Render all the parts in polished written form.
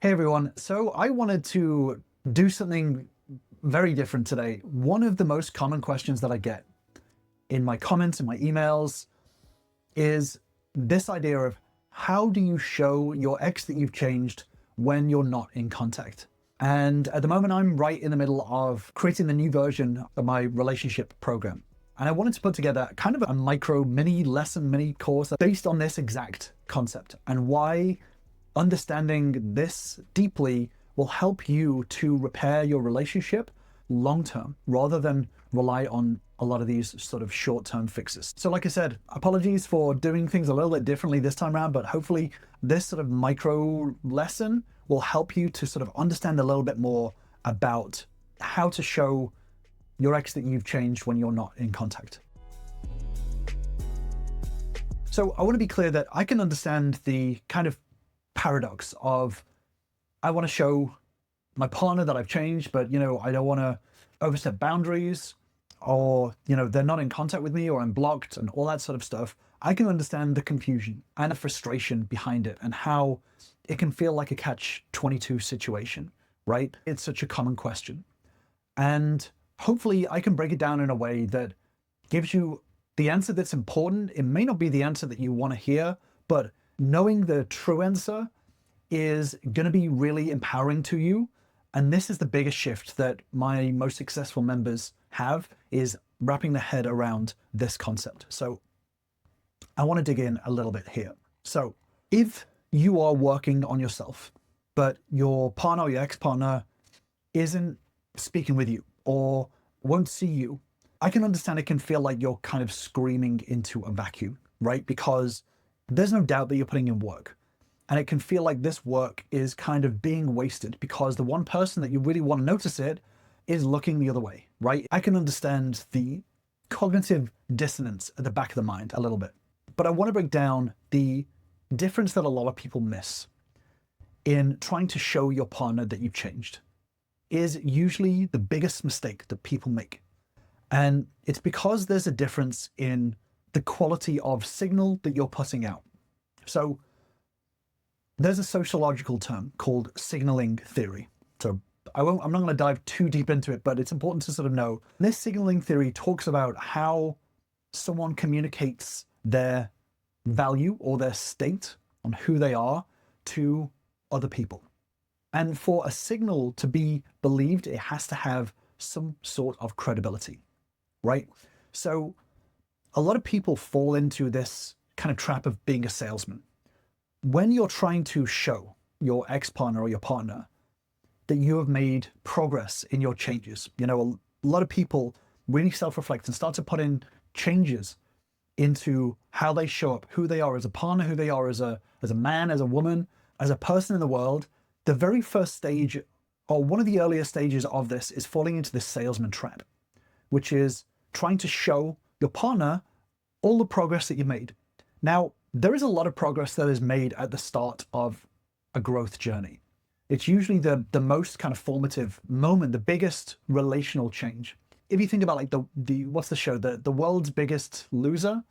Hey everyone, so I wanted to do something very different today. One of the most common questions that I get in my comments and my emails is this idea of how do you show your ex that you've changed when you're not in contact? And at the moment, I'm right in the middle of creating the new version of my relationship program. And I wanted to put together kind of a micro mini lesson, mini course based on this exact concept and why understanding this deeply will help you to repair your relationship long-term rather than rely on a lot of these sort of short-term fixes. So like I said, apologies for doing things a little bit differently this time around, but hopefully this sort of micro lesson will help you to sort of understand a little bit more about how to show your ex that you've changed when you're not in contact. So I want to be clear that I can understand the kind of paradox of I want to show my partner that I've changed, but I don't want to overstep boundaries, or they're not in contact with me, or I'm blocked and all that sort of stuff. I can understand the confusion and the frustration behind it and how it can feel like a catch-22 situation, right? It's such a common question. And hopefully I can break it down in a way that gives you the answer that's important. It may not be the answer that you want to hear, but knowing the true answer is going to be really empowering to you. And this is the biggest shift that my most successful members have, is wrapping their head around this concept. So I want to dig in a little bit here. So if you are working on yourself, but your partner or your ex-partner isn't speaking with you or won't see you, I can understand it can feel like you're kind of screaming into a vacuum, right? Because there's no doubt that you're putting in work. And it can feel like this work is kind of being wasted because the one person that you really want to notice it is looking the other way, right? I can understand the cognitive dissonance at the back of the mind a little bit. But I want to break down the difference that a lot of people miss in trying to show your partner that you've changed is usually the biggest mistake that people make. And it's because there's a difference in the quality of signal that you're putting out. So there's a sociological term called signaling theory. So I'm not going to dive too deep into it, but it's important to sort of know. This signaling theory talks about how someone communicates their value or their state on who they are to other people. And for a signal to be believed, it has to have some sort of credibility, right? So a lot of people fall into this kind of trap of being a salesman. When you're trying to show your ex-partner or your partner that you have made progress in your changes, a lot of people really self-reflect and start to put in changes into how they show up, who they are as a partner, who they are as a man, as a woman, as a person in the world. The very first stage, or one of the earlier stages of this, is falling into this salesman trap, which is trying to show your partner all the progress that you made. Now, there is a lot of progress that is made at the start of a growth journey. It's usually the most kind of formative moment, the biggest relational change. If you think about like what's the show, the World's Biggest Loser,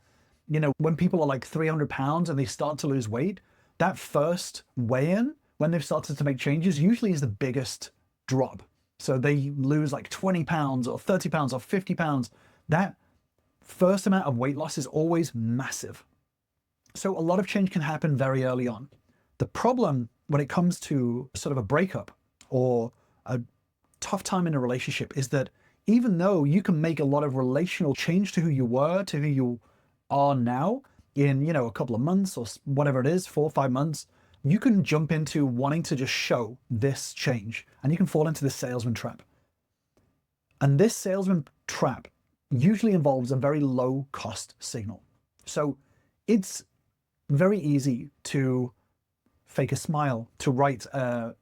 when people are like 300 pounds and they start to lose weight, that first weigh-in, when they've started to make changes, usually is the biggest drop. So they lose like 20 pounds or 30 pounds or 50 pounds. That first amount of weight loss is always massive. So a lot of change can happen very early on. The problem when it comes to sort of a breakup or a tough time in a relationship is that even though you can make a lot of relational change to who you were, to who you are now in, a couple of months or whatever it is, 4 or 5 months, you can jump into wanting to just show this change and you can fall into this salesman trap. And this salesman trap usually involves a very low cost signal. So it's very easy to fake a smile, to write a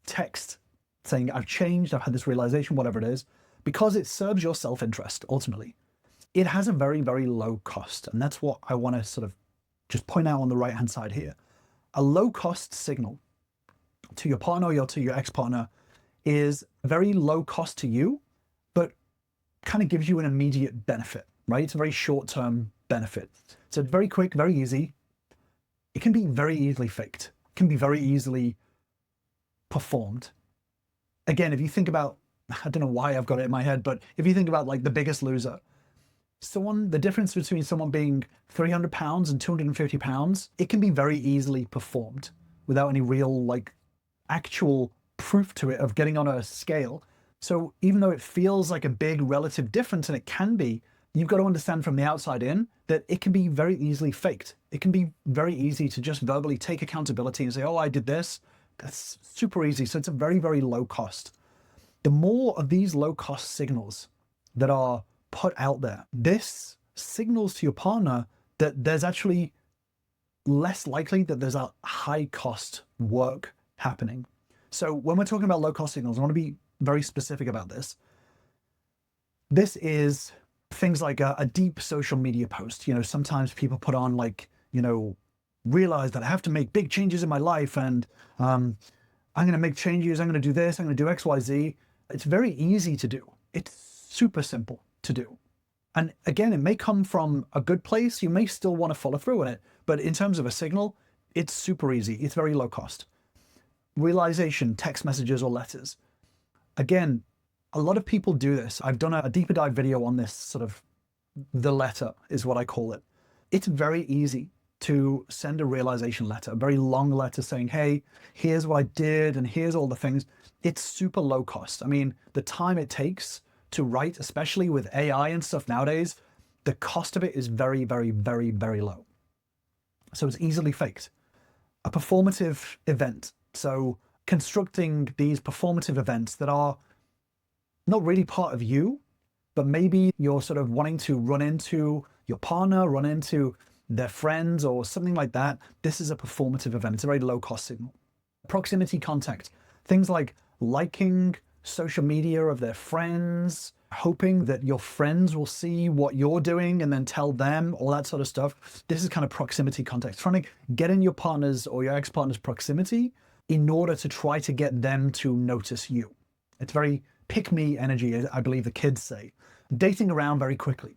text saying, I've changed, I've had this realization, whatever it is, because it serves your self-interest ultimately. It has a very, very low cost. And that's what I want to sort of just point out on the right-hand side here. A low cost signal to your partner or to your ex-partner is very low cost to you, but kind of gives you an immediate benefit, right? It's a very short-term benefit. So it's very quick, very easy. It can be very easily faked. It can be very easily performed. Again, if you think about, I don't know why I've got it in my head, but if you think about like The Biggest Loser, the difference between someone being 300 pounds and 250 pounds, it can be very easily performed without any real like actual proof to it of getting on a scale. So even though it feels like a big relative difference, and it can be, you've got to understand from the outside in that it can be very easily faked. It can be very easy to just verbally take accountability and say, oh, I did this. That's super easy. So it's a very, very low cost. The more of these low cost signals that are put out there, this signals to your partner that there's actually less likely that there's a high cost work happening. So when we're talking about low cost signals, I want to be very specific about this. This is things like a deep social media post. Sometimes people put on like, realize that I have to make big changes in my life, and I'm going to make changes. I'm going to do this. I'm going to do X, Y, Z. It's very easy to do. It's super simple to do. And again, it may come from a good place. You may still want to follow through on it. But in terms of a signal, it's super easy. It's very low cost. Realization, text messages or letters. Again, a lot of people do this. I've done a deeper dive video on this, sort of the letter is what I call it. It's very easy to send a realization letter, a very long letter saying, hey, here's what I did and here's all the things. It's super low cost. I mean, the time it takes to write, especially with AI and stuff nowadays, the cost of it is very, very, very, very low. So it's easily faked. A performative event. So constructing these performative events that are not really part of you, but maybe you're sort of wanting to run into your partner, run into their friends or something like that. This is a performative event. It's a very low cost signal. Proximity contact. Things like liking social media of their friends, hoping that your friends will see what you're doing and then tell them, all that sort of stuff. This is kind of proximity contact. Trying to get in your partner's or your ex-partner's proximity in order to try to get them to notice you. It's very pick-me energy, I believe the kids say. Dating around very quickly.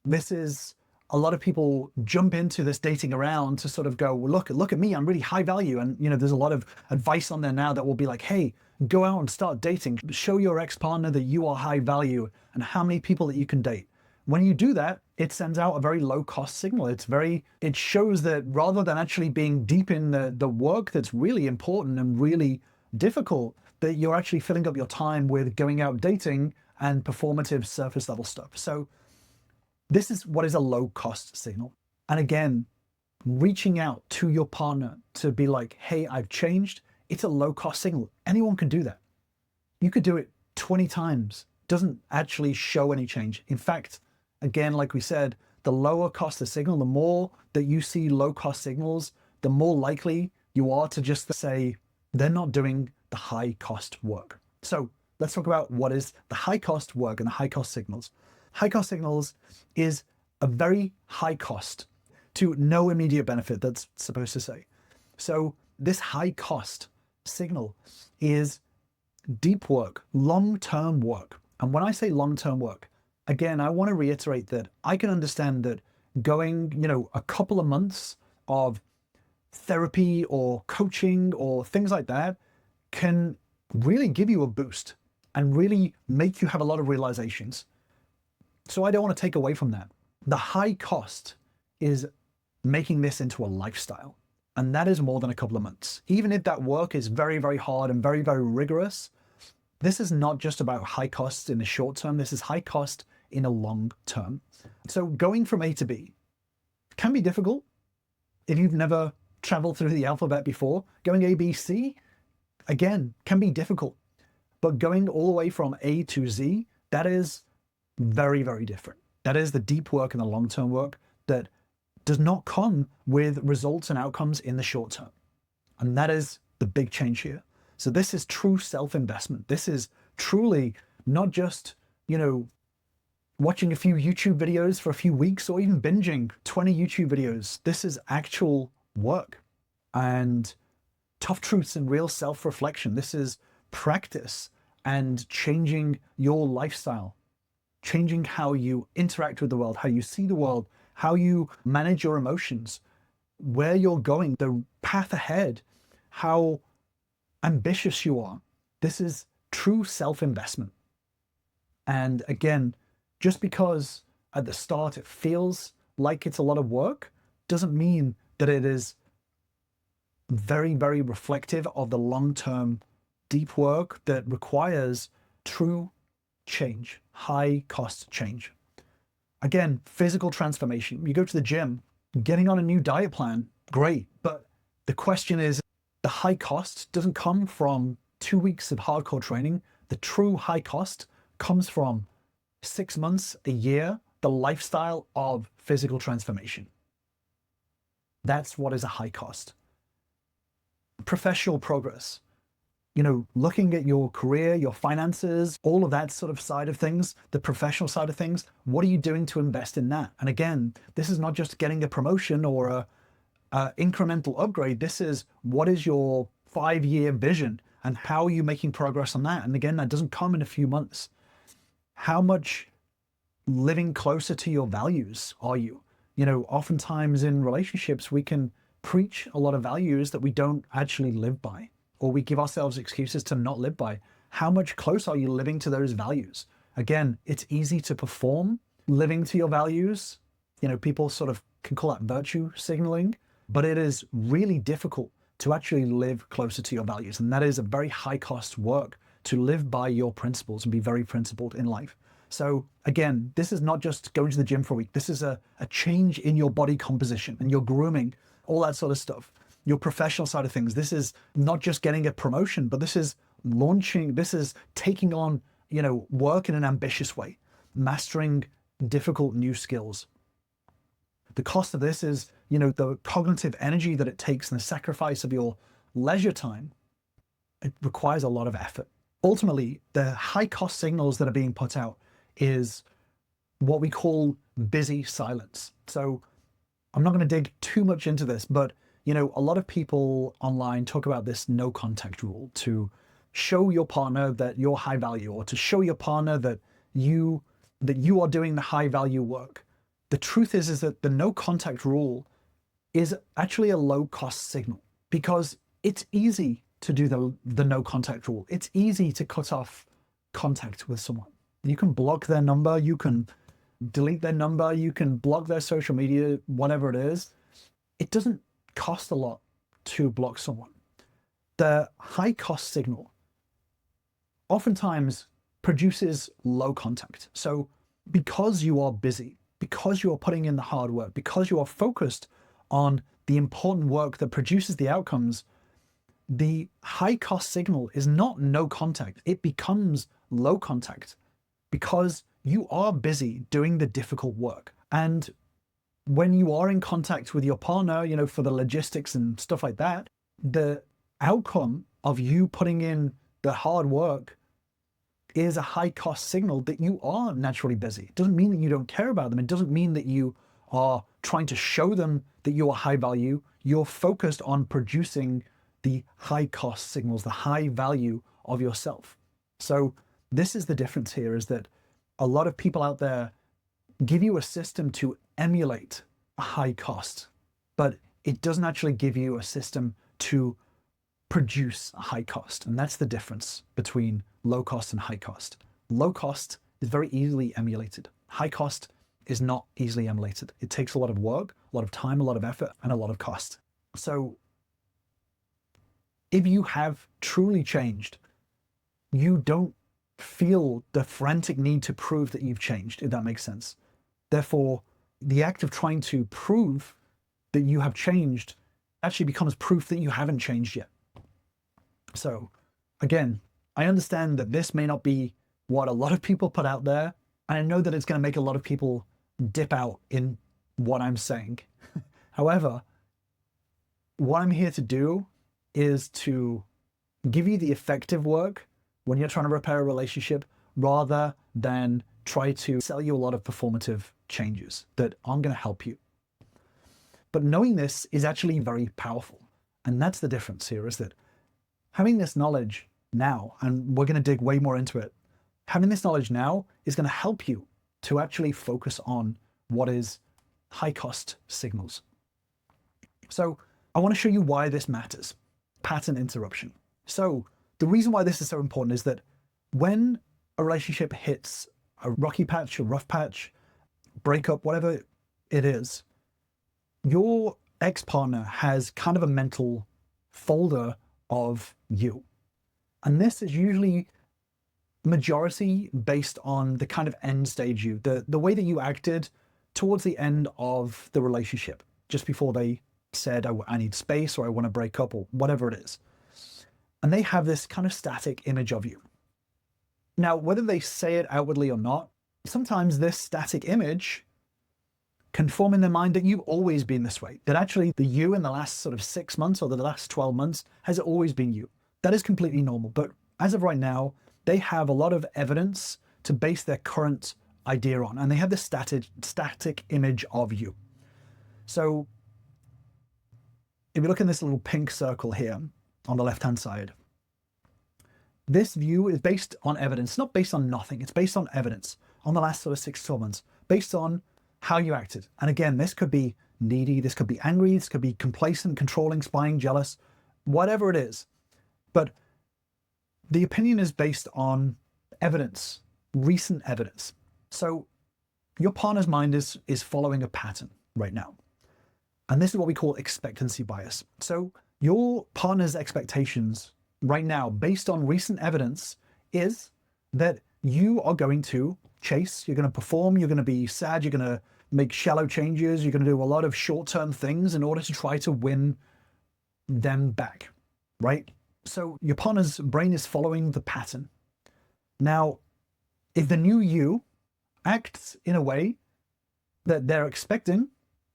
This is, a lot of people jump into this dating around to sort of go, well, look at me, I'm really high value. And there's a lot of advice on there now that will be like, hey, go out and start dating. Show your ex-partner that you are high value and how many people that you can date. When you do that, it sends out a very low cost signal. It shows that rather than actually being deep in the work that's really important and really difficult, that you're actually filling up your time with going out dating and performative surface level stuff. So this is what is a low cost signal. And again, reaching out to your partner to be like, hey, I've changed. It's a low cost signal. Anyone can do that. You could do it 20 times. Doesn't actually show any change. In fact, again, like we said, the lower cost the signal, the more that you see low cost signals, the more likely you are to just say they're not doing the high cost work. So let's talk about what is the high cost work and the high cost signals. High cost signals is a very high cost to no immediate benefit, that's supposed to say. So this high cost signal is deep work, long-term work. And when I say long-term work, again, I want to reiterate that I can understand that going, a couple of months of therapy or coaching or things like that can really give you a boost and really make you have a lot of realizations. So I don't want to take away from that. The high cost is making this into a lifestyle. And that is more than a couple of months. Even if that work is very, very hard and very, very rigorous, this is not just about high costs in the short term. This is high cost in a long term. So going from A to B can be difficult. If you've never traveled through the alphabet before, going A, B, C, again, can be difficult. But going all the way from A to Z, that is very, very different. That is the deep work and the long-term work that does not come with results and outcomes in the short term. And that is the big change here. So this is true self-investment. This is truly not just, watching a few YouTube videos for a few weeks or even binging 20 YouTube videos. This is actual work and tough truths and real self-reflection. This is practice and changing your lifestyle, changing how you interact with the world, how you see the world, how you manage your emotions, where you're going, the path ahead, how ambitious you are, this is true self-investment. And again, just because at the start it feels like it's a lot of work doesn't mean that it is very, very reflective of the long-term deep work that requires true change, high cost change. Again, physical transformation. You go to the gym, getting on a new diet plan, great. But the question is, the high cost doesn't come from 2 weeks of hardcore training. The true high cost comes from 6 months, a year, the lifestyle of physical transformation. That's what is a high cost. Professional progress, looking at your career, your finances, all of that sort of side of things, the professional side of things, what are you doing to invest in that? And again, this is not just getting a promotion or a incremental upgrade. This is what is your 5-year vision and how are you making progress on that? And again, that doesn't come in a few months. How much living closer to your values are you? Oftentimes in relationships, we can preach a lot of values that we don't actually live by, or we give ourselves excuses to not live by. How much close are you living to those values? Again, it's easy to perform living to your values. People sort of can call that virtue signaling, but it is really difficult to actually live closer to your values. And that is a very high cost work, to live by your principles and be very principled in life. So again, this is not just going to the gym for a week. This is a change in your body composition and your grooming, all that sort of stuff. Your professional side of things. This is not just getting a promotion, but this is taking on, work in an ambitious way, mastering difficult new skills. The cost of this is, the cognitive energy that it takes and the sacrifice of your leisure time. It requires a lot of effort. Ultimately, the high cost signals that are being put out is what we call busy silence. So I'm not going to dig too much into this, but a lot of people online talk about this no contact rule to show your partner that you're high value, or to show your partner that you are doing the high value work. The truth is that the no contact rule is actually a low cost signal, because it's easy to do the no contact rule. It's easy to cut off contact with someone. You can block their number, you can delete their number, you can block their social media, whatever it is. It doesn't cost a lot to block someone. The high cost signal oftentimes produces low contact. So because you are busy, because you are putting in the hard work, because you are focused on the important work that produces the outcomes, the high cost signal is not no contact. It becomes low contact because you are busy doing the difficult work. And when you are in contact with your partner, for the logistics and stuff like that, the outcome of you putting in the hard work is a high cost signal that you are naturally busy. It doesn't mean that you don't care about them. It doesn't mean that you are trying to show them that you are high value. You're focused on producing the high cost signals, the high value of yourself. So this is the difference here, is that a lot of people out there give you a system to emulate a high cost, but it doesn't actually give you a system to produce a high cost. And that's the difference between low cost and high cost. Low cost is very easily emulated. High cost is not easily emulated. It takes a lot of work, a lot of time, a lot of effort, and a lot of cost. So if you have truly changed, you don't feel the frantic need to prove that you've changed, if that makes sense. Therefore, the act of trying to prove that you have changed actually becomes proof that you haven't changed yet. So again, I understand that this may not be what a lot of people put out there, and I know that it's going to make a lot of people dip out in what I'm saying. However, what I'm here to do is to give you the effective work when you're trying to repair a relationship, rather than try to sell you a lot of performative changes that aren't going to help you. But knowing this is actually very powerful. And that's the difference here, is that having this knowledge now, and we're going to dig way more into it, having this knowledge now is going to help you to actually focus on what is high cost signals. So I want to show you why this matters. Pattern interruption. So the reason why this is so important is that when a relationship hits a rocky patch, a rough patch, breakup, whatever it is, your ex-partner has kind of a mental folder of you. And this is usually majority based on the kind of end stage you, the way that you acted towards the end of the relationship, just before they said, I need space, or I want to break up, or whatever it is. And they have this kind of static image of you. Now, whether they say it outwardly or not, sometimes this static image can form in their mind that you've always been this way, that actually the you in the last sort of 6 months or the last 12 months has always been you. That is completely normal. But as of right now, they have a lot of evidence to base their current idea on, and they have this static image of you. So if you look in this little pink circle here on the left-hand side, this view is based on evidence, not based on nothing. It's based on evidence on the last sort of 6 to 12 months, based on how you acted. And again, this could be needy, this could be angry, this could be complacent, controlling, spying, jealous, whatever it is. But the opinion is based on evidence, recent evidence. So your partner's mind is following a pattern right now. And this is what we call expectancy bias. So your partner's expectations right now, based on recent evidence, is that you are going to chase, you're going to perform, you're going to be sad, you're going to make shallow changes, you're going to do a lot of short-term things in order to try to win them back, right? So your partner's brain is following the pattern. Now, if the new you acts in a way that they're expecting,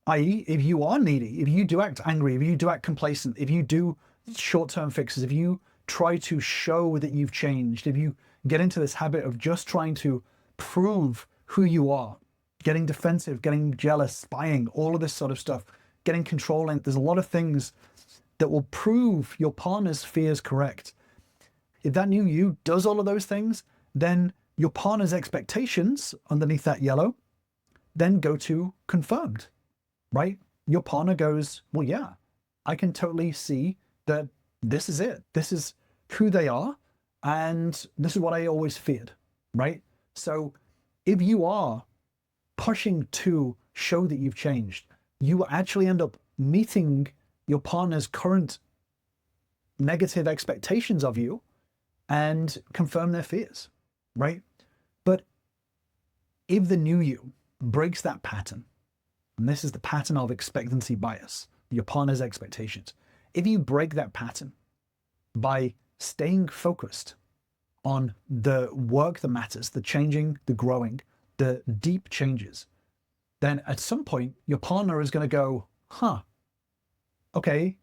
i.e., if you are needy, if you do act angry, if you do act complacent, if you do short-term fixes, if you try to show that you've changed, if you get into this habit of just trying to prove who you are, getting defensive, getting jealous, spying, all of this sort of stuff, getting controlling, there's a lot of things that will prove your partner's fears correct. If that new you does all of those things, then your partner's expectations underneath that yellow then go to confirmed, right? Your partner goes, well, yeah, I can totally see that this is it. This is who they are. And this is what I always feared, right? So if you are pushing to show that you've changed, you will actually end up meeting your partner's current negative expectations of you and confirm their fears, right? But if the new you breaks that pattern, and this is the pattern of expectancy bias, your partner's expectations, if you break that pattern by staying focused on the work that matters, the changing, the growing, the deep changes, then at some point your partner is going to go, okay,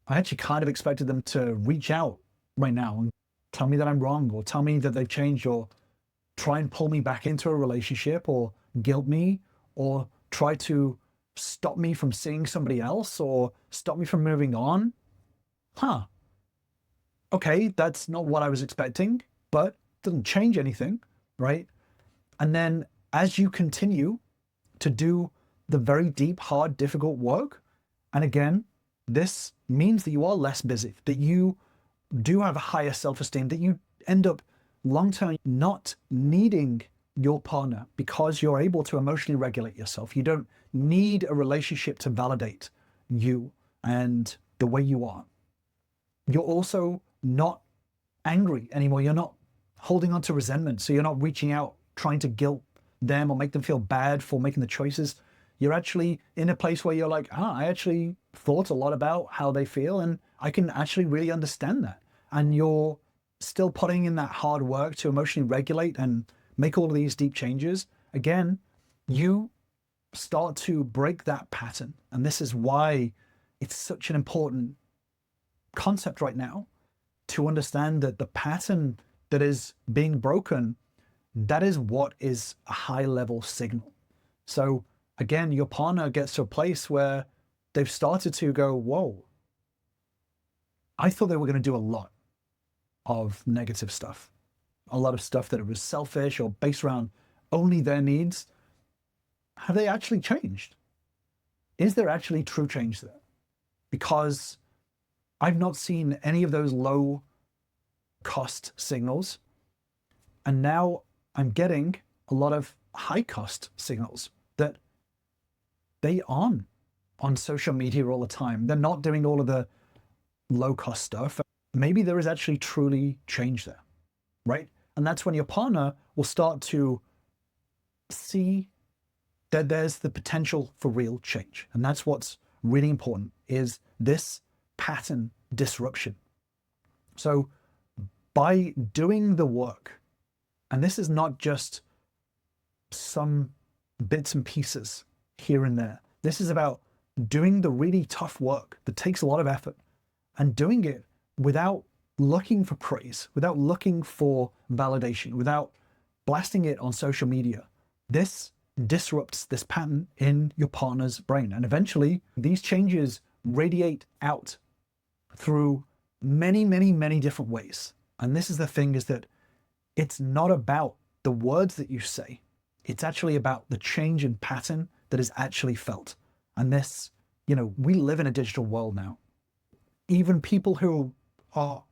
I actually kind of expected them to reach out right now and tell me that I'm wrong, or tell me that they've changed, or try and pull me back into a relationship, or guilt me, or try to stop me from seeing somebody else, or stop me from moving on. Okay, that's not what I was expecting, but it doesn't change anything, right? And then as you continue to do the very deep, hard, difficult work, and again, this means that you are less busy, that you do have a higher self-esteem, that you end up long-term not needing your partner because you're able to emotionally regulate yourself. You don't need a relationship to validate you and the way you are. You're also not angry anymore. You're not holding on to resentment. So you're not reaching out, trying to guilt them or make them feel bad for making the choices. You're actually in a place where you're like, I actually thought a lot about how they feel, and I can actually really understand that. And you're still putting in that hard work to emotionally regulate and make all of these deep changes. Again, you start to break that pattern. And this is why it's such an important concept right now, to understand that the pattern that is being broken, that is what is a high level signal. So again, your partner gets to a place where they've started to go, whoa, I thought they were going to do a lot of negative stuff, a lot of stuff that it was selfish or based around only their needs. Have they actually changed? Is there actually true change there? Because I've not seen any of those low cost signals. And now I'm getting a lot of high cost signals that they aren't on social media all the time. They're not doing all of the low cost stuff. Maybe there is actually truly change there, right? And that's when your partner will start to see that there's the potential for real change. And that's what's really important, is this pattern disruption. So by doing the work, and this is not just some bits and pieces here and there, this is about doing the really tough work that takes a lot of effort and doing it without looking for praise, without looking for validation, without blasting it on social media. This disrupts this pattern in your partner's brain. And eventually these changes radiate out through many, many, many different ways. And this is the thing, is that it's not about the words that you say. It's actually about the change in pattern that is actually felt. And this, we live in a digital world now. Even people who are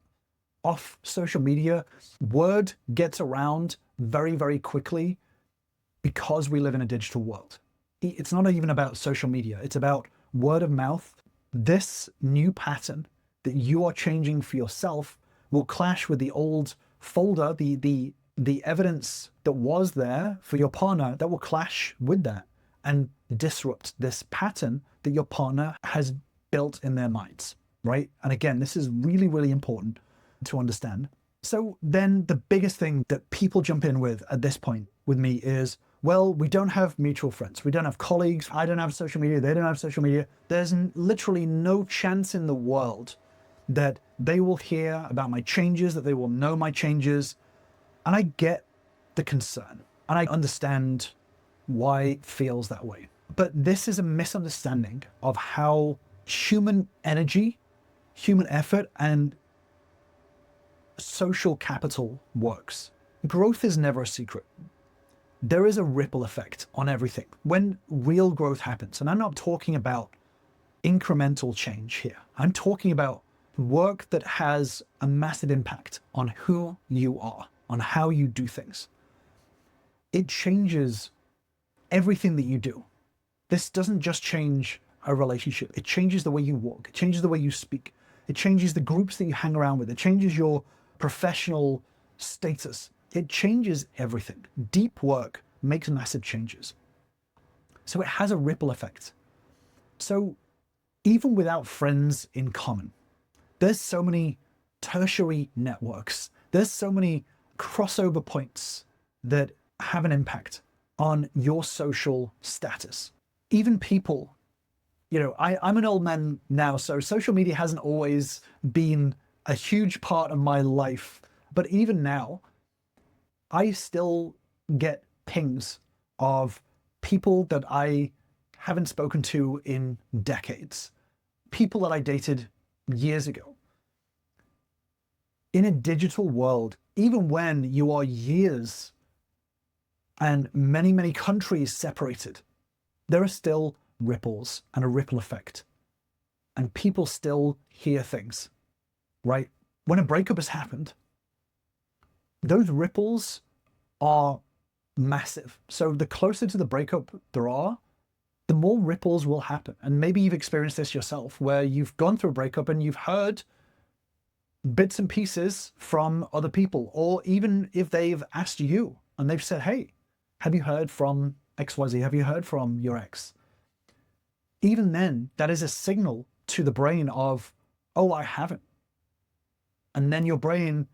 off social media, word gets around very, very quickly because we live in a digital world. It's not even about social media. It's about word of mouth. This new pattern that you are changing for yourself will clash with the old folder, the evidence that was there for your partner, that will clash with that and disrupt this pattern that your partner has built in their minds, right? And again, this is really, really important to understand. So then the biggest thing that people jump in with at this point with me is, well, we don't have mutual friends. We don't have colleagues. I don't have social media. They don't have social media. There's literally no chance in the world that they will hear about my changes, that they will know my changes. And I get the concern and I understand why it feels that way. But this is a misunderstanding of how human energy, human effort, and social capital works. Growth is never a secret. There is a ripple effect on everything when real growth happens. And I'm not talking about incremental change here. I'm talking about work that has a massive impact on who you are, on how you do things. It changes everything that you do. This doesn't just change a relationship. It changes the way you walk. It changes the way you speak. It changes the groups that you hang around with. It changes your professional status. It changes everything. Deep work makes massive changes. So it has a ripple effect. So even without friends in common, there's so many tertiary networks. There's so many crossover points that have an impact on your social status. Even people, I'm an old man now, so social media hasn't always been a huge part of my life. But even now, I still get pings of people that I haven't spoken to in decades, people that I dated years ago. In a digital world, even when you are years and many, many countries separated, there are still ripples and a ripple effect. And people still hear things, right? When a breakup has happened, those ripples are massive. So the closer to the breakup there are, the more ripples will happen. And maybe you've experienced this yourself, where you've gone through a breakup and you've heard bits and pieces from other people, or even if they've asked you and they've said, hey, have you heard from XYZ? Have you heard from your ex? Even then, that is a signal to the brain of, oh, I haven't. And then your brain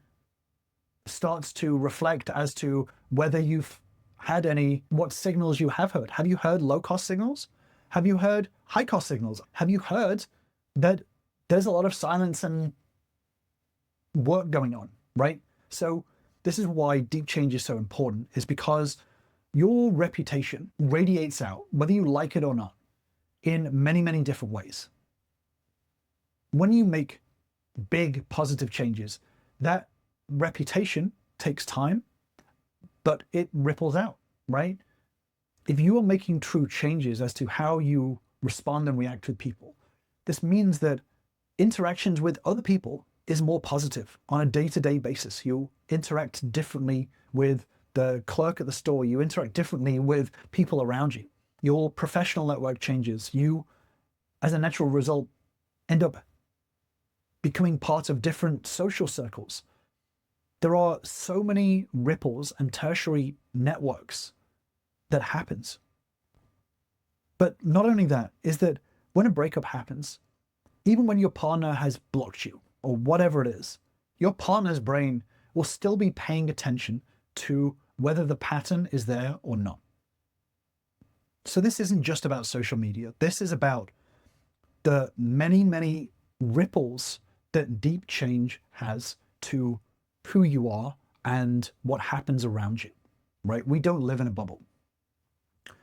starts to reflect as to whether you've had what signals you have heard. Have you heard low cost signals? Have you heard high cost signals? Have you heard that there's a lot of silence and work going on, right? So this is why deep change is so important, is because your reputation radiates out, whether you like it or not, in many, many different ways. When you make big positive changes, that reputation takes time, but it ripples out, right? If you are making true changes as to how you respond and react with people, this means that interactions with other people is more positive on a day-to-day basis. You interact differently with the clerk at the store. You interact differently with people around you. Your professional network changes. You, as a natural result, end up becoming part of different social circles. There are so many ripples and tertiary networks that happens. But not only that, is that when a breakup happens, even when your partner has blocked you or whatever it is, your partner's brain will still be paying attention to whether the pattern is there or not. So this isn't just about social media. This is about the many, many ripples that deep change has to who you are and what happens around you, right? We don't live in a bubble.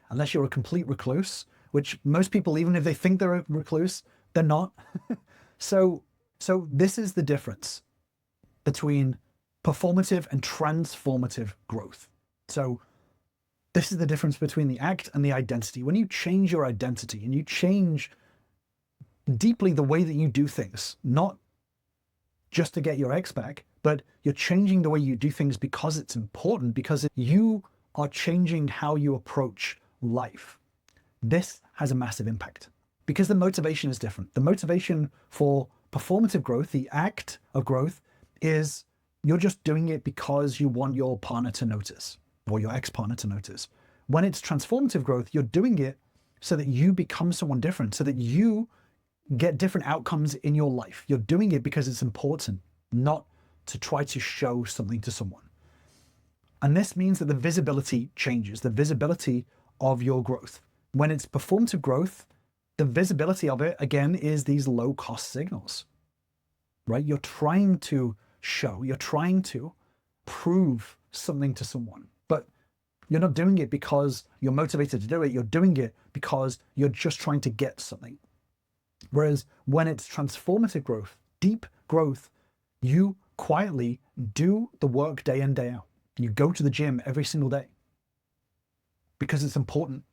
Unless you're a complete recluse, which most people, even if they think they're a recluse, they're not. So this is the difference between performative and transformative growth. So this is the difference between the act and the identity. When you change your identity and you change deeply the way that you do things, not just to get your ex back, but you're changing the way you do things because it's important, because you are changing how you approach life. This has a massive impact because the motivation is different. The motivation for performative growth, the act of growth, is you're just doing it because you want your partner to notice or your ex-partner to notice. When it's transformative growth, you're doing it so that you become someone different, so that you get different outcomes in your life. You're doing it because it's important, not to try to show something to someone. And this means that the visibility changes, the visibility of your growth. When it's performative growth, the visibility of it, again, is these low-cost signals, right? You're trying to show, you're trying to prove something to someone, but you're not doing it because you're motivated to do it. You're doing it because you're just trying to get something. Whereas when it's transformative growth, deep growth, you quietly do the work day in, day out. You go to the gym every single day because it's important.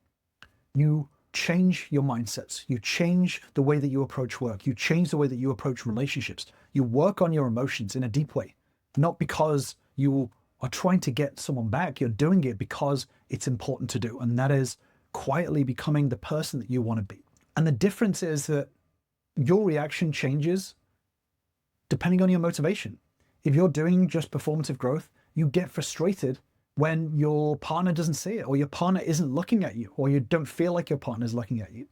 You change your mindsets. You change the way that you approach work. You change the way that you approach relationships. You work on your emotions in a deep way, not because you are trying to get someone back. You're doing it because it's important to do. And that is quietly becoming the person that you want to be. And the difference is that your reaction changes depending on your motivation. If you're doing just performative growth, you get frustrated when your partner doesn't see it, or your partner isn't looking at you, or you don't feel like your partner is looking at you.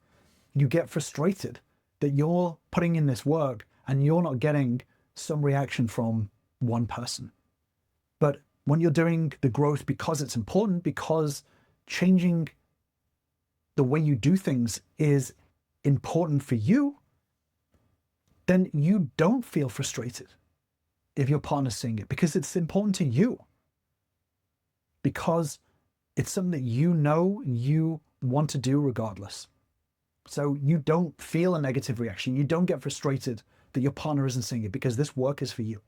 You get frustrated that you're putting in this work and you're not getting some reaction from one person. But when you're doing the growth because it's important, because changing the way you do things is important for you, then you don't feel frustrated if your partner's seeing it, because it's important to you, because it's something that you know you want to do regardless. So you don't feel a negative reaction. You don't get frustrated that your partner isn't seeing it, because this work is for you.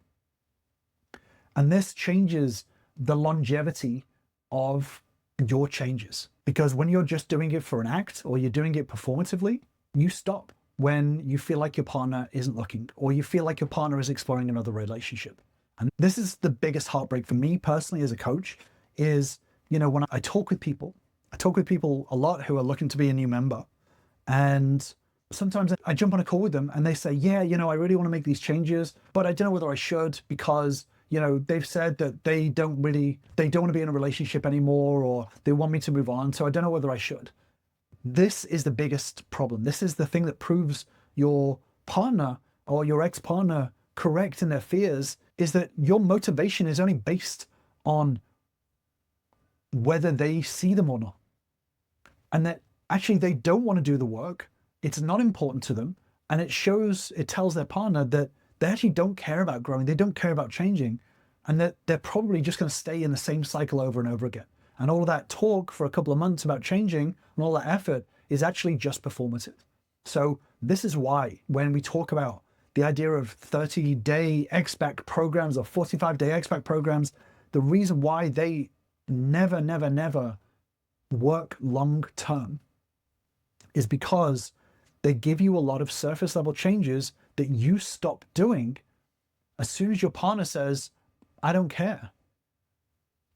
And this changes the longevity of your changes, because when you're just doing it for an act or you're doing it performatively, you stop when you feel like your partner isn't looking, or you feel like your partner is exploring another relationship. And this is the biggest heartbreak for me personally as a coach is, when I talk with people a lot who are looking to be a new member. And sometimes I jump on a call with them and they say, yeah, I really want to make these changes, but I don't know whether I should because, they've said that they don't want to be in a relationship anymore, or they want me to move on. So I don't know whether I should. This is the biggest problem. This is the thing that proves your partner or your ex-partner correct in their fears, is that your motivation is only based on whether they see them or not. And that actually they don't want to do the work. It's not important to them. And it tells their partner that they actually don't care about growing. They don't care about changing. And that they're probably just going to stay in the same cycle over and over again. And all of that talk for a couple of months about changing and all that effort is actually just performative. So this is why when we talk about the idea of 30-day X-Back programs or 45-day X-Back programs, the reason why they never work long-term is because they give you a lot of surface level changes that you stop doing as soon as your partner says, I don't care.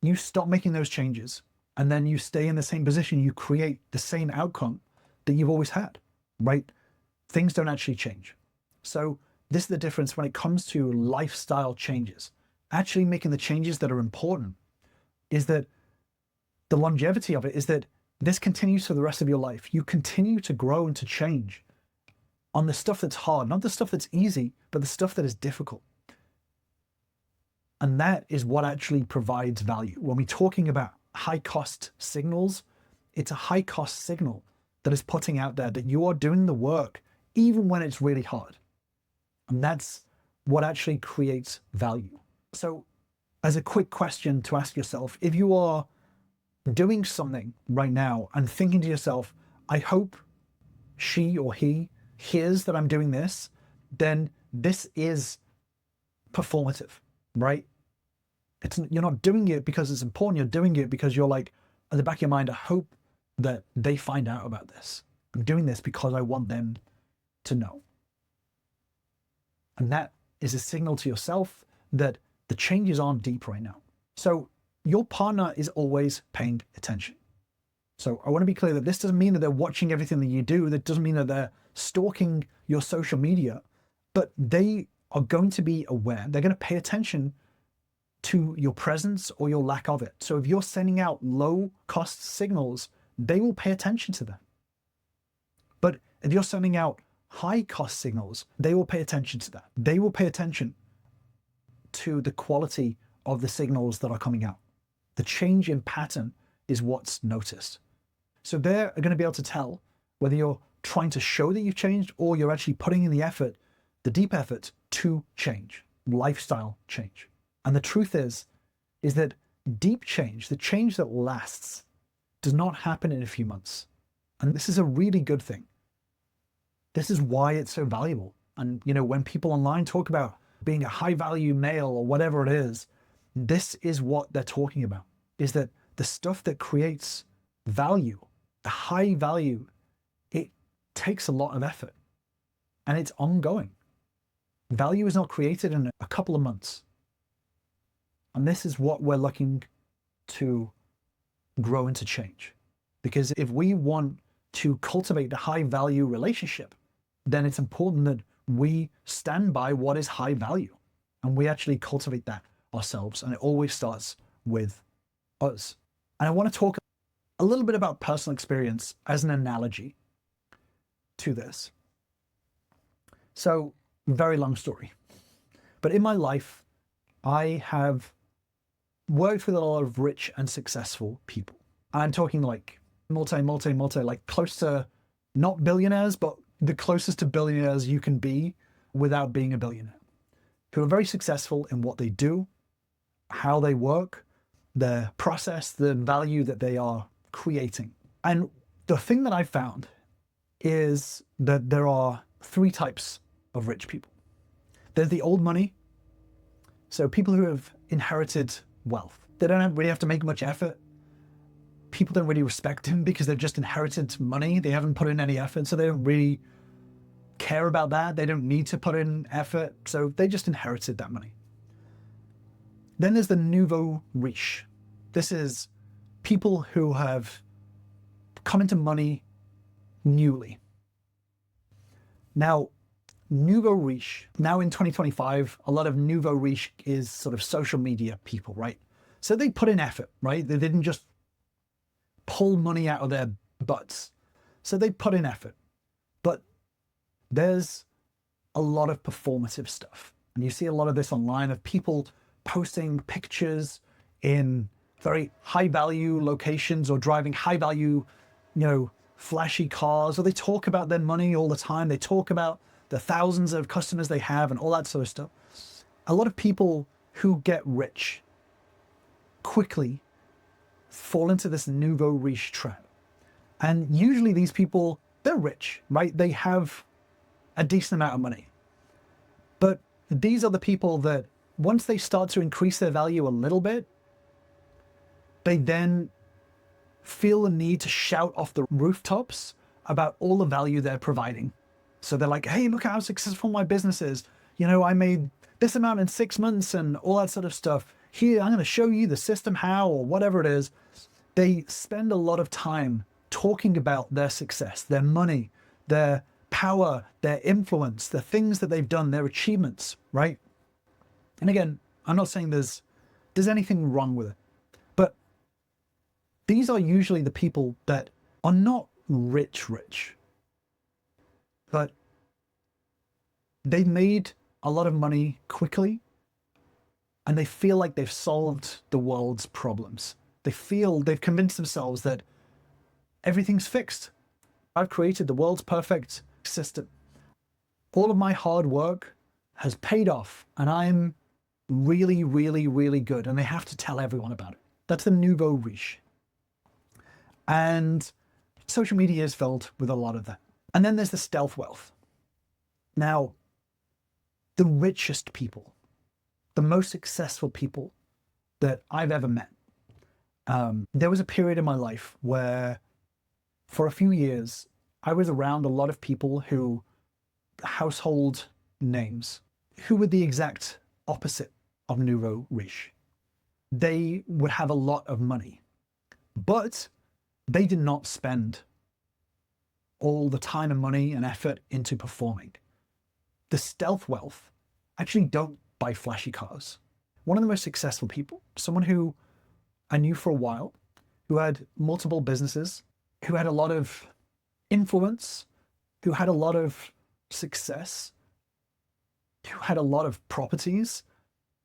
You stop making those changes, and then you stay in the same position. You create the same outcome that you've always had, right? Things don't actually change. So this is the difference when it comes to lifestyle changes. Actually making the changes that are important is that the longevity of it is that this continues for the rest of your life. You continue to grow and to change on the stuff that's hard, not the stuff that's easy, but the stuff that is difficult. And that is what actually provides value. When we're talking about high cost signals, it's a high cost signal that is putting out there that you are doing the work even when it's really hard. And that's what actually creates value. So as a quick question to ask yourself, if you are doing something right now and thinking to yourself, I hope she or he hears that I'm doing this, then this is performative, right? You're not doing it because it's important. You're doing it because you're like, at the back of your mind, I hope that they find out about this. I'm doing this because I want them to know. And that is a signal to yourself that the changes aren't deep right now. So your partner is always paying attention. So I want to be clear that this doesn't mean that they're watching everything that you do. That doesn't mean that they're stalking your social media, but they are going to be aware. They're going to pay attention to your presence or your lack of it. So if you're sending out low cost signals, they will pay attention to them. But if you're sending out high cost signals, they will pay attention to that. They will pay attention to the quality of the signals that are coming out. The change in pattern is what's noticed. So they're going to be able to tell whether you're trying to show that you've changed or you're actually putting in the effort, the deep effort to change, lifestyle change. And the truth is that deep change, the change that lasts, does not happen in a few months. And this is a really good thing. This is why it's so valuable. And, when people online talk about being a high value male or whatever it is, this is what they're talking about, is that the stuff that creates value, the high value, it takes a lot of effort and it's ongoing. Value is not created in a couple of months. And this is what we're looking to grow into change. Because if we want to cultivate a high value relationship, then it's important that we stand by what is high value and we actually cultivate that ourselves. And it always starts with us. And I want to talk a little bit about personal experience as an analogy to this. So, very long story. But in my life, I have worked with a lot of rich and successful people. And I'm talking like multi, like close to not billionaires, but the closest to billionaires you can be without being a billionaire, who are very successful in what they do, how they work, their process, the value that they are creating. And the thing that I found is that there are three types of rich people. There's the old money. So people who have inherited wealth. They don't really have to make much effort. People don't really respect them because they've just inherited money. They haven't put in any effort, so they don't really care about that. They don't need to put in effort, so they just inherited that money. Then there's the Nouveau Riche. This is people who have come into money newly. Now, Nouveau Riche, now in 2025, a lot of Nouveau Riche is sort of social media people, right? So they put in effort, right? They didn't just pull money out of their butts. So they put in effort. But there's a lot of performative stuff. And you see a lot of this online of people posting pictures in very high value locations or driving high value, flashy cars, or they talk about their money all the time. They talk about the thousands of customers they have and all that sort of stuff. A lot of people who get rich quickly fall into this Nouveau Riche trap. And usually these people, they're rich, right? They have a decent amount of money. But these are the people that once they start to increase their value a little bit, they then feel the need to shout off the rooftops about all the value they're providing So they're like, hey, look how successful my business is. I made this amount in 6 months and all that sort of stuff. Here, I'm going to show you the system how, or whatever it is. They spend a lot of time talking about their success, their money, their power, their influence, the things that they've done, their achievements, right? And again, I'm not saying there's anything wrong with it, but these are usually the people that are not rich, but they've made a lot of money quickly and they feel like they've solved the world's problems. They feel they've convinced themselves that everything's fixed. I've created the world's perfect system. All of my hard work has paid off and I'm really, really, really good. And they have to tell everyone about it. That's the Nouveau Riche. And social media is filled with a lot of that. And then there's the stealth wealth. Now, the richest people, the most successful people that I've ever met, there was a period in my life where for a few years, I was around a lot of people who, household names, who were the exact opposite of Nouveau Riche. They would have a lot of money, but they did not spend all the time and money and effort into performing. The stealth wealth actually don't buy flashy cars. One of the most successful people, someone who I knew for a while, who had multiple businesses, who had a lot of influence, who had a lot of success, who had a lot of properties,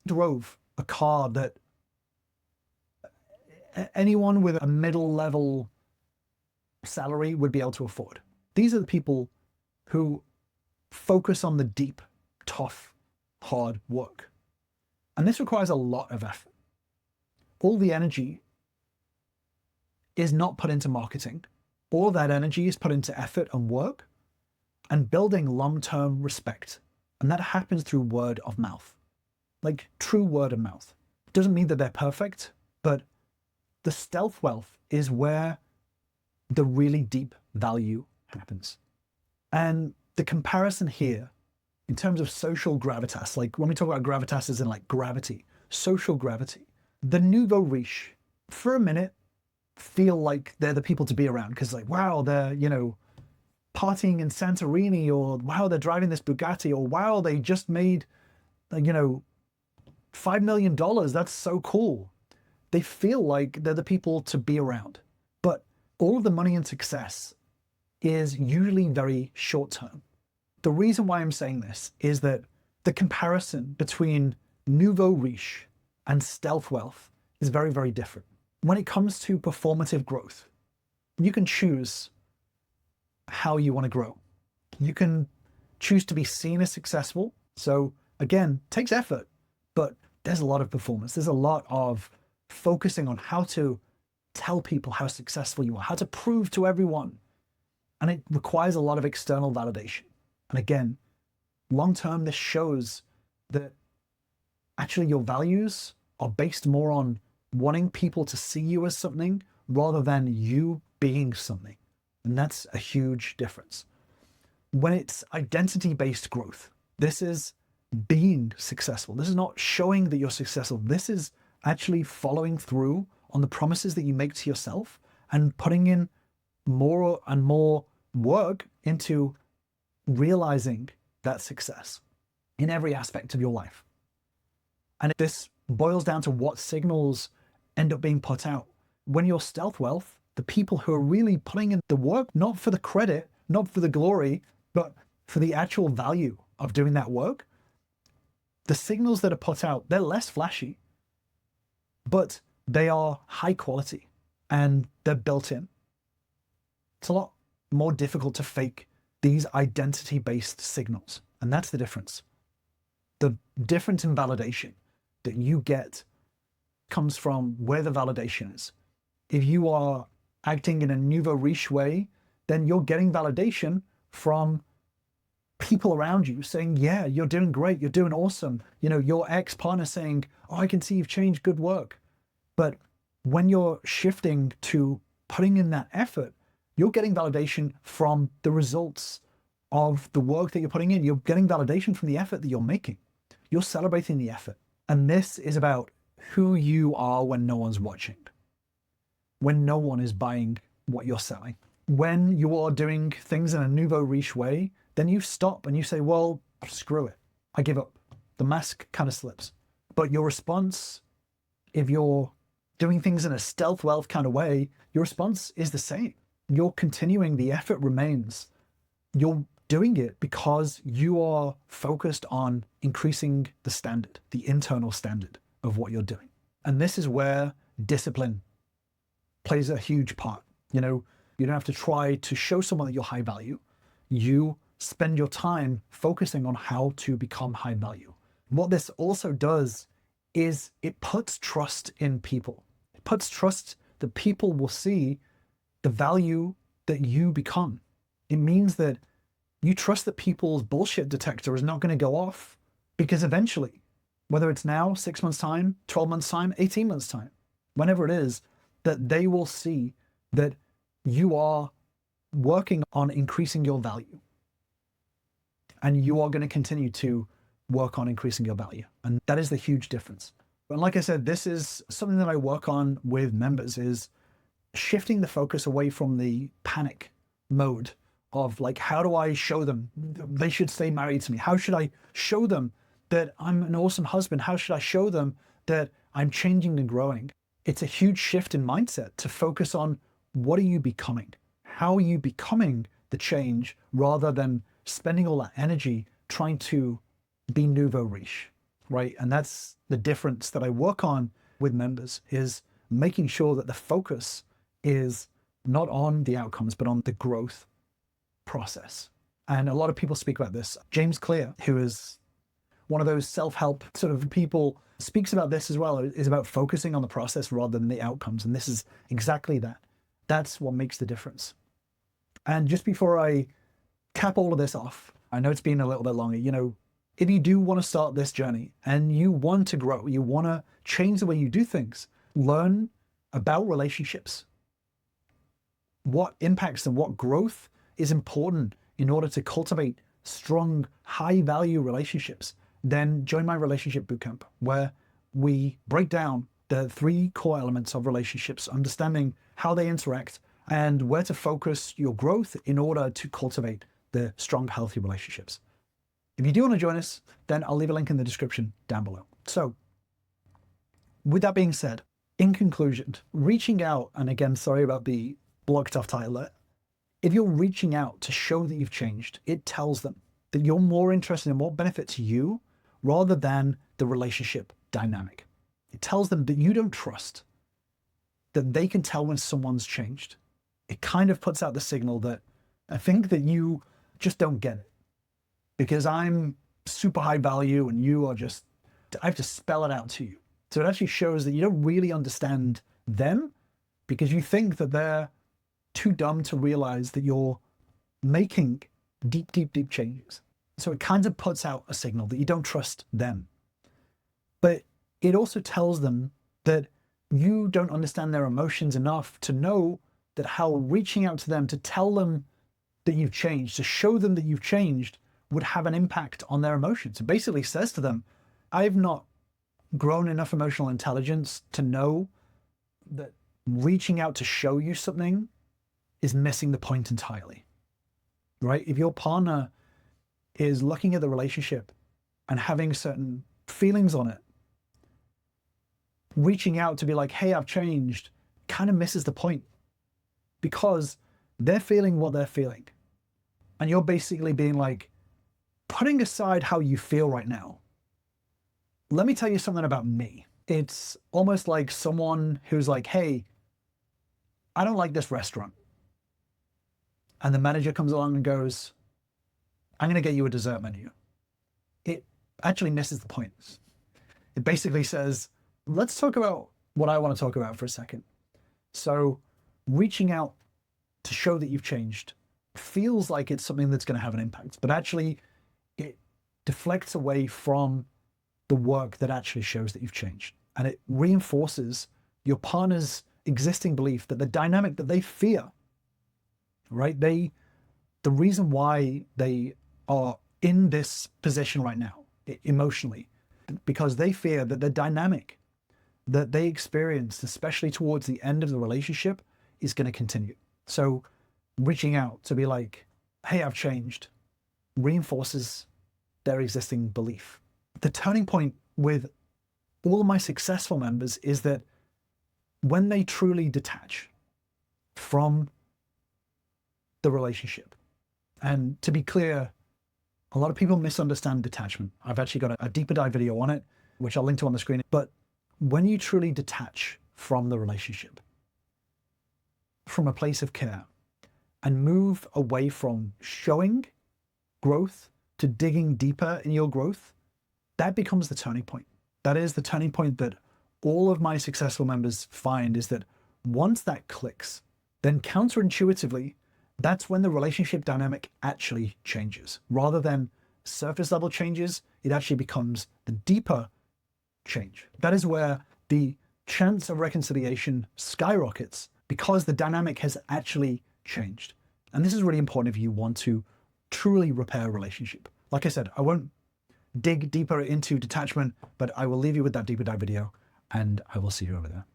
drove a car that anyone with a middle-level salary would be able to afford. These are the people who focus on the deep, tough, hard work. And this requires a lot of effort. All the energy is not put into marketing. All that energy is put into effort and work and building long-term respect. And that happens through word of mouth, like true word of mouth. It doesn't mean that they're perfect, but the stealth wealth is where the really deep value happens. And the comparison here in terms of social gravitas, like when we talk about gravitas as in like gravity, social gravity, the Nouveau Riche, for a minute, feel like they're the people to be around because like, wow, they're, partying in Santorini, or wow, they're driving this Bugatti, or wow, they just made, $5 million. That's so cool. They feel like they're the people to be around. But all of the money and success is usually very short term. The reason why I'm saying this is that the comparison between Nouveau Riche and stealth wealth is very, very different. When it comes to performative growth, you can choose how you want to grow. You can choose to be seen as successful. So again, it takes effort, but there's a lot of performance. There's a lot of focusing on how to tell people how successful you are, how to prove to everyone. And it requires a lot of external validation. And again, long-term, this shows that actually your values are based more on wanting people to see you as something rather than you being something. And that's a huge difference. When it's identity-based growth, this is being successful. This is not showing that you're successful. This is actually following through on the promises that you make to yourself and putting in more and more work into realizing that success in every aspect of your life. And this boils down to what signals end up being put out. When you're stealth wealth, the people who are really putting in the work, not for the credit, not for the glory, but for the actual value of doing that work, the signals that are put out, they're less flashy, but they are high quality and they're built in. It's a lot more difficult to fake these identity-based signals. And that's the difference. The difference in validation that you get comes from where the validation is. If you are acting in a Nouveau Riche way, then you're getting validation from people around you saying, yeah, you're doing great, you're doing awesome. Your ex-partner saying, oh, I can see you've changed, good work. But when you're shifting to putting in that effort, you're getting validation from the results of the work that you're putting in. You're getting validation from the effort that you're making. You're celebrating the effort. And this is about who you are when no one's watching, when no one is buying what you're selling. When you are doing things in a Nouveau Riche way, then you stop and you say, well, screw it. I give up. The mask kind of slips. But your response, if you're doing things in a stealth wealth kind of way, your response is the same. You're continuing, the effort remains. You're doing it because you are focused on increasing the standard, the internal standard of what you're doing. And this is where discipline plays a huge part. You know, you don't have to try to show someone that you're high value. You spend your time focusing on how to become high value. What this also does is it puts trust in people. It puts trust that people will see the value that you become. It means that you trust that people's bullshit detector is not going to go off, because eventually, whether it's now, 6 months' time, 12 months' time, 18 months' time, whenever it is, that they will see that you are working on increasing your value. And you are going to continue to work on increasing your value. And that is the huge difference. And like I said, this is something that I work on with members, is shifting the focus away from the panic mode of like, how do I show them they should stay married to me? How should I show them that I'm an awesome husband? How should I show them that I'm changing and growing? It's a huge shift in mindset to focus on, what are you becoming? How are you becoming the change, rather than spending all that energy trying to be Nouveau Riche, right? And that's the difference that I work on with members, is making sure that the focus is not on the outcomes, but on the growth process. And a lot of people speak about this. James Clear, who is one of those self-help sort of people, speaks about this as well, is about focusing on the process rather than the outcomes. And this is exactly that. That's what makes the difference. And just before I cap all of this off, I know it's been a little bit longer, you know, if you do want to start this journey and you want to grow, you want to change the way you do things, learn about relationships, what impacts and what growth is important in order to cultivate strong, high value relationships, then join my relationship bootcamp, where we break down the 3 core elements of relationships, understanding how they interact and where to focus your growth in order to cultivate the strong, healthy relationships. If you do want to join us, then I'll leave a link in the description down below. So with that being said, in conclusion, reaching out, and again, sorry about the blocked off title, if you're reaching out to show that you've changed, it tells them that you're more interested in what benefits you rather than the relationship dynamic. It tells them that you don't trust, that they can tell when someone's changed. It kind of puts out the signal that I think that you just don't get it, because I'm super high value and you are just, I have to spell it out to you. So it actually shows that you don't really understand them, because you think that they're too dumb to realize that you're making deep, deep, deep changes. So it kind of puts out a signal that you don't trust them. But it also tells them that you don't understand their emotions enough to know that how reaching out to them to tell them that you've changed, to show them that you've changed, would have an impact on their emotions. It basically says to them, I've not grown enough emotional intelligence to know that reaching out to show you something is missing the point entirely, right? If your partner is looking at the relationship and having certain feelings on it, reaching out to be like, hey, I've changed, kind of misses the point, because they're feeling what they're feeling. And you're basically being like, putting aside how you feel right now, let me tell you something about me. It's almost like someone who's like, hey, I don't like this restaurant. And the manager comes along and goes, I'm going to get you a dessert menu. It actually misses the point. It basically says, let's talk about what I want to talk about for a second. So reaching out to show that you've changed feels like it's something that's going to have an impact, but actually it deflects away from the work that actually shows that you've changed. And it reinforces your partner's existing belief that the dynamic that they fear, right? They the reason why they are in this position right now, emotionally, because they fear that the dynamic that they experienced, especially towards the end of the relationship, is going to continue. So reaching out to be like, hey, I've changed, reinforces their existing belief. The turning point with all of my successful members is that when they truly detach from the relationship, and to be clear, a lot of people misunderstand detachment. I've actually got a deeper dive video on it, which I'll link to on the screen. But when you truly detach from the relationship, from a place of care, and move away from showing growth to digging deeper in your growth, that becomes the turning point. That is the turning point that all of my successful members find, is that once that clicks, then counterintuitively, that's when the relationship dynamic actually changes. Rather than surface level changes, it actually becomes the deeper change. That is where the chance of reconciliation skyrockets, because the dynamic has actually changed. And this is really important if you want to truly repair a relationship. Like I said, I won't dig deeper into detachment, but I will leave you with that deeper dive video, and I will see you over there.